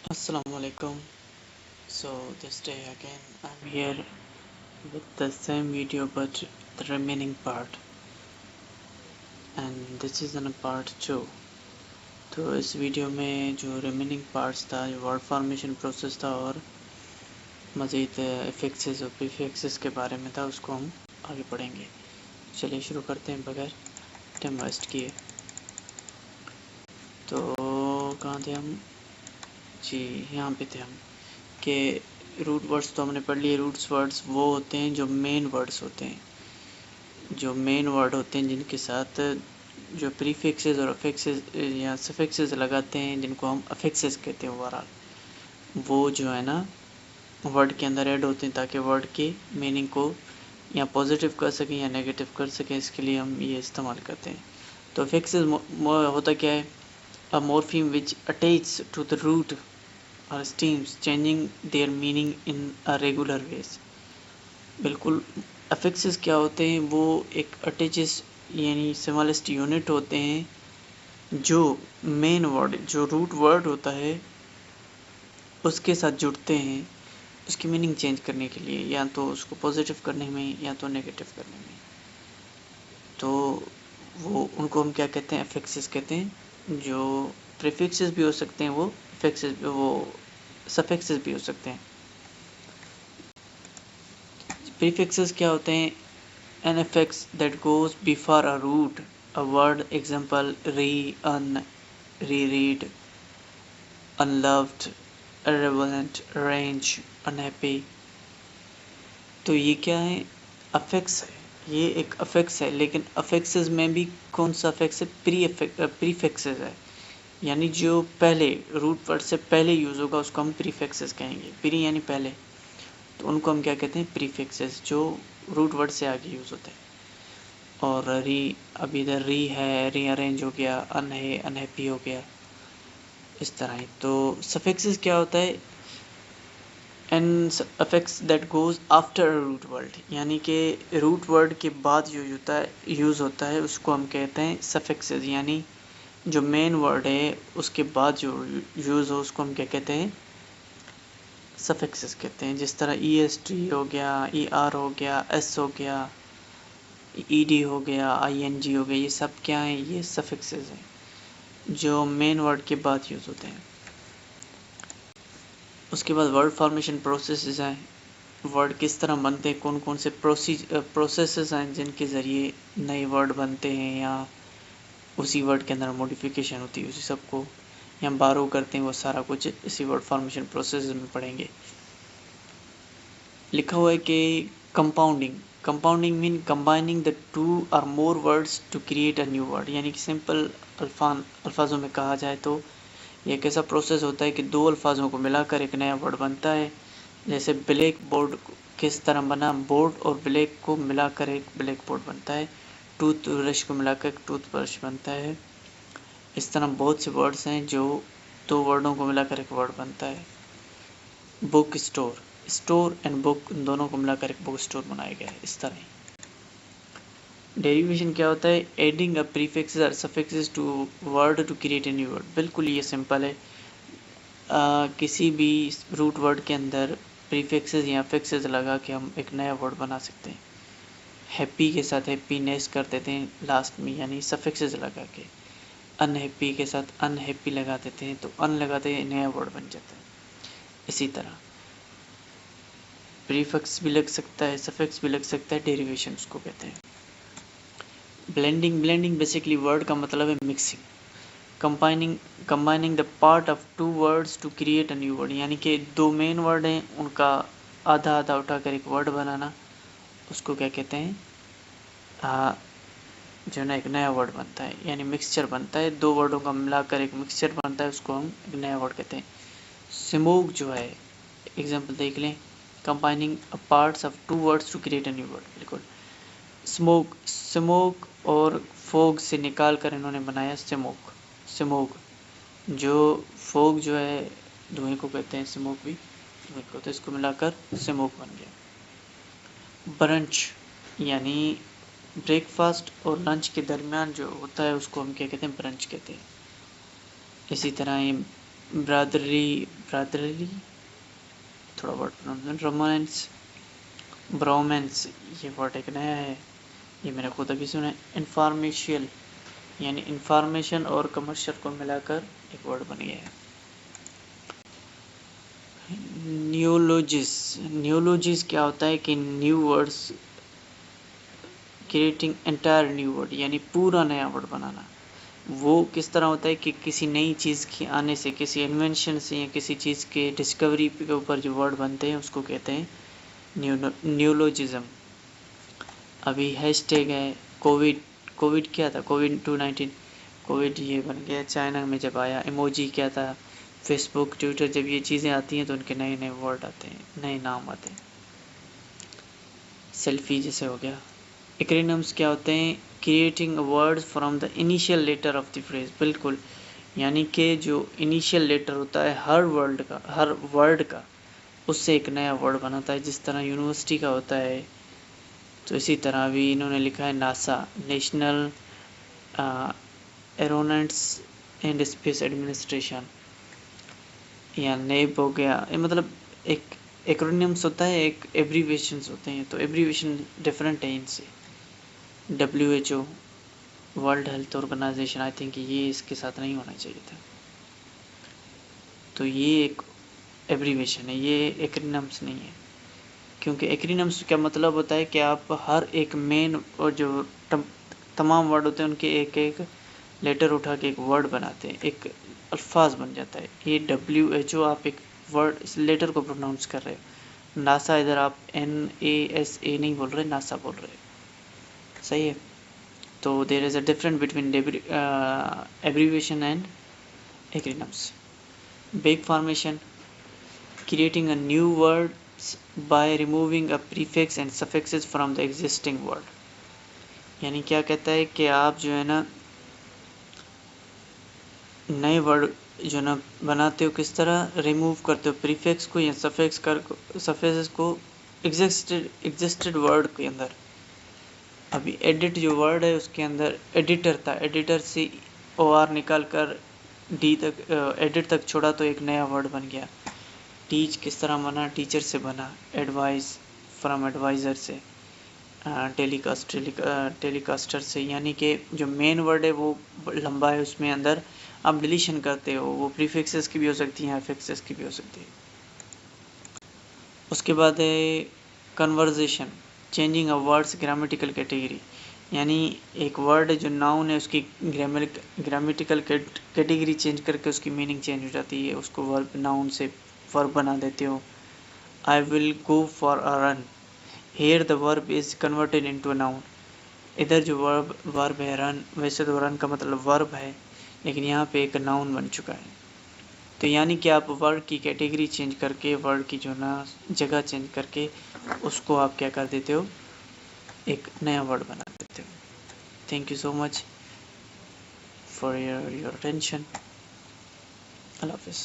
Assalamu alaikum. So this day again I'm here with the same video but the remaining part, and this is in a part 2. तो इस video में जो remaining parts था, जो word formation process था और मज़ीद इफेक्सेस और प्रीफिक्सेस के बारे में था, उसको हम आगे पढ़ेंगे। चलिए शुरू करते हैं बगैर टाइम वेस्ट किए। तो कहाँ थे हम? जी, यहाँ पे थे हम कि रूट वर्ड्स तो हमने पढ़ लिए। रूट्स वर्ड्स वो होते हैं जो मेन वर्ड्स होते हैं, जो मेन वर्ड होते हैं जिनके साथ जो प्रीफिक्सेस और अफिक्सेस या सफिक्सेस लगाते हैं, जिनको हम अफिक्सेस कहते हैं। ओवरऑल वो जो है ना वर्ड के अंदर ऐड होते हैं ताकि वर्ड के मीनिंग को या पॉजिटिव कर सकें या नेगेटिव कर सकें, इसके लिए हम ये इस्तेमाल करते हैं। तो अफिक्सेस होता क्या है? A morpheme which attach to the root और stems changing their meaning in a regular ways. बिल्कुल, अफिक्सेस क्या होते हैं? वो एक अटैचेस यानी स्मॉलेस्ट यूनिट होते हैं जो मेन वर्ड, जो रूट वर्ड होता है, उसके साथ जुड़ते हैं उसकी मीनिंग चेंज करने के लिए, या तो उसको पॉजिटिव करने में या तो नेगेटिव करने में। तो वो उनको हम क्या कहते हैं? अफिक्सेस कहते हैं। जो प्रीफिक्सेस भी हो सकते हैं, वो अफिक्सेस वो सफिक्सेस भी हो सकते हैं। प्रीफिक्सेस क्या होते हैं? An affix that goes before a root, a word, example re, un, reread, unloved, irrelevant, range, unhappy। तो ये क्या है? अफेक्स है। ये एक अफेक्स है, लेकिन अफेक्सेस में भी कौन सा अफेक्स है? प्रीफिक्सेस है, यानी जो पहले रूट वर्ड से पहले यूज होगा उसको हम प्रीफिक्सेस कहेंगे। प्री यानी पहले, तो उनको हम क्या कहते हैं? प्रीफिक्सेस, जो रूट वर्ड से आगे यूज होते हैं। और री, अभी इधर री है, रीअरेंज हो गया, अन है, अनहैप्पी हो गया, इस तरह ही। तो सफिक्सेस क्या होता है? An affix that goes after root word, यानी कि रूट वर्ड के बाद जो यूज़ होता है उसको हम कहते हैं सफिक्सेस। यानी जो मेन वर्ड है उसके बाद जो यूज़ हो उसको हम क्या कहते हैं? सफिक्सेस कहते हैं। जिस तरह ई एस टी हो गया, ई आर हो गया, एस हो गया, ईडी हो गया, आईएनजी हो गया, ये सब क्या है? ये सफिक्सेस हैं जो मेन वर्ड के बाद यूज़ होते हैं। उसके बाद वर्ड फॉर्मेशन प्रोसेसेस हैं। वर्ड किस तरह बनते हैं, कौन कौन से प्रोसेसेस हैं जिनके ज़रिए नए वर्ड बनते हैं या उसी वर्ड के अंदर मॉडिफिकेशन होती है, उसी सब को या बारो करते हैं, वो सारा कुछ इसी वर्ड फॉर्मेशन प्रोसेस में पढ़ेंगे। लिखा हुआ है कि compounding mean combining the two और more words to create a new word. यानी कि सिंपल अल्फाजों में कहा जाए तो ये एक ऐसा प्रोसेस होता है कि दो अल्फाजों को मिलाकर एक नया वर्ड बनता है। जैसे ब्लैक बोर्ड किस तरह बना? बोर्ड और ब्लैक को मिलाकर एक ब्लैक बोर्ड बनता है। टूथ ब्रश को मिलाकर एक टूथ ब्रश बनता है। इस तरह बहुत से वर्ड्स हैं जो दो वर्डों को मिलाकर एक वर्ड बनता है। Book store, store and book दोनों को मिलाकर एक बुक स्टोर बनाया गया है। इस तरह डेरिवेशन क्या होता है? एडिंग अ प्रीफिक्सेस और suffixes to word to create a new word. बिल्कुल ये सिंपल है। किसी भी रूट वर्ड के अंदर प्रीफिक्सेस या अफिक्सेस लगा के हम एक नया वर्ड बना सकते हैं। हैप्पी के साथ हैप्पीनेस कर देते हैं लास्ट में, यानी सफिक्सेस लगा के। अनहैप्पी के साथ अनहैप्पी लगा देते हैं, तो अन लगाते हैं, नया वर्ड बन जाता है। इसी तरह प्रीफिक्स भी लग सकता है, सफिक्स भी लग सकता है, डेरिवेशन उसको कहते हैं। ब्लेंडिंग बेसिकली वर्ड का मतलब है mixing. Combining the part of two words to create a new word, यानी कि दो मेन वर्ड हैं, उनका आधा आधा उठाकर एक वर्ड बनाना, उसको क्या कहते हैं? जो ना एक नया वर्ड बनता है, यानी मिक्सचर बनता है, दो वर्डों का मिलाकर एक मिक्सचर बनता है, उसको हम एक नया वर्ड कहते हैं। स्मोक जो है, एग्जाम्पल देख लें, combining parts of two words to create a new word. बिल्कुल, स्मोक और फोग से निकाल कर इन्होंने बनाया स्मोक। जो फोग जो है धुएं को कहते हैं, स्मोक भी धुएं को, तो इसको मिलाकर स्मोक बन गया। ब्रंच यानी ब्रेकफास्ट और लंच के दरमियान जो होता है उसको हम क्या कहते हैं? ब्रंच कहते हैं। इसी तरह ये ब्रदरली, थोड़ा वर्ड रोमांस, ब्रोमेंस, ये वर्ड एक नया है, ये मैंने खुद अभी सुना है। इंफॉर्मेशियल यानी इंफॉर्मेशन और कमर्शियल को मिलाकर एक वर्ड बन गया है। न्यूलोजिस क्या होता है कि new words creating entire new word, यानी पूरा नया वर्ड बनाना। वो किस तरह होता है कि किसी नई चीज़ के आने से, किसी इन्वेंशन से या किसी चीज़ के डिस्कवरी के ऊपर जो वर्ड बनते हैं उसको कहते हैं न्यूलोजिज्म। अभी हैशटैग है कोविड क्या था, कोविड-19, कोविड ये बन गया चाइना में जब आया। इमोजी क्या था, फेसबुक ट्विटर, जब ये चीज़ें आती हैं तो उनके नए नए वर्ड आते हैं, नए नाम आते हैं। सेल्फी जैसे हो गया। एक्रोनिम्स क्या होते हैं, creating word from the initial letter of the phrase. बिल्कुल, यानी कि जो इनिशियल लेटर होता है हर वर्ड का, उससे एक नया वर्ड बनाता है। जिस तरह यूनिवर्सिटी का होता है, तो इसी तरह भी इन्होंने लिखा है NASA, national aeronauts and space administration, या नेब हो गया। ये मतलब एक एक्रोनिम्स होता है, एक एब्रीविएशंस होते हैं, तो एब्रीविएशन डिफरेंट है इनसे। WHO, world health organization, I think ये इसके साथ नहीं होना चाहिए था। तो ये एक एब्रीविएशन है, ये एक्रोनिम्स नहीं है। क्योंकि एक्रोनिम्स का मतलब होता है कि आप हर एक मेन और जो तमाम वर्ड होते हैं उनके एक एक लेटर उठा के एक वर्ड बनाते हैं, एक अल्फाज बन जाता है। ये WHO, आप एक वर्ड इस लेटर को प्रोनाउंस कर रहे हो। नासा, इधर आप NASA नहीं बोल रहे, नासा बोल रहे हो, सही है। तो there is a difference between abbreviation and acronyms. Big formation, creating a new words by removing a prefix and suffixes from the existing word। यानी क्या कहता है कि आप जो है ना नए वर्ड जो ना बनाते हो, किस तरह रिमूव करते हो प्रीफिक्स को या सफिक्स को एग्जिस्टेड वर्ड के अंदर। अभी एडिट जो वर्ड है उसके अंदर एडिटर था, एडिटर से OR निकाल कर D तक एडिट तक छोड़ा तो एक नया वर्ड बन गया। टीच किस तरह बना, टीचर से बना। एडवाइस फ्रॉम एडवाइज़र से। टेलीकास्टर से, यानी कि जो मेन वर्ड है वो लंबा है, उसमें अंदर आप डिलीशन करते हो, वो प्रीफिक्सेस की भी हो सकती हैं, एफिक्सेस की भी हो सकती है। उसके बाद है कन्वर्जेशन, चेंजिंग अ वर्ड्स ग्रामेटिकल कैटेगरी, यानी एक वर्ड जो नाउन है उसकी ग्रामेटिकल कैटेगरी चेंज करके उसकी मीनिंग चेंज हो जाती है, उसको वर्ब नाउन से वर्ब बना देते हो। I will go for a run, here the verb is converted into a noun। इधर जो वर्ब है रन, वैसे तो रन का मतलब वर्ब है, लेकिन यहाँ पे एक नाउन बन चुका है। तो यानी कि आप वर्ड की कैटेगरी चेंज करके, वर्ड की जो ना जगह चेंज करके उसको आप क्या कर देते हो, एक नया वर्ड बना देते हो। Thank you so much for your attention. अल्लाह हाफिज़।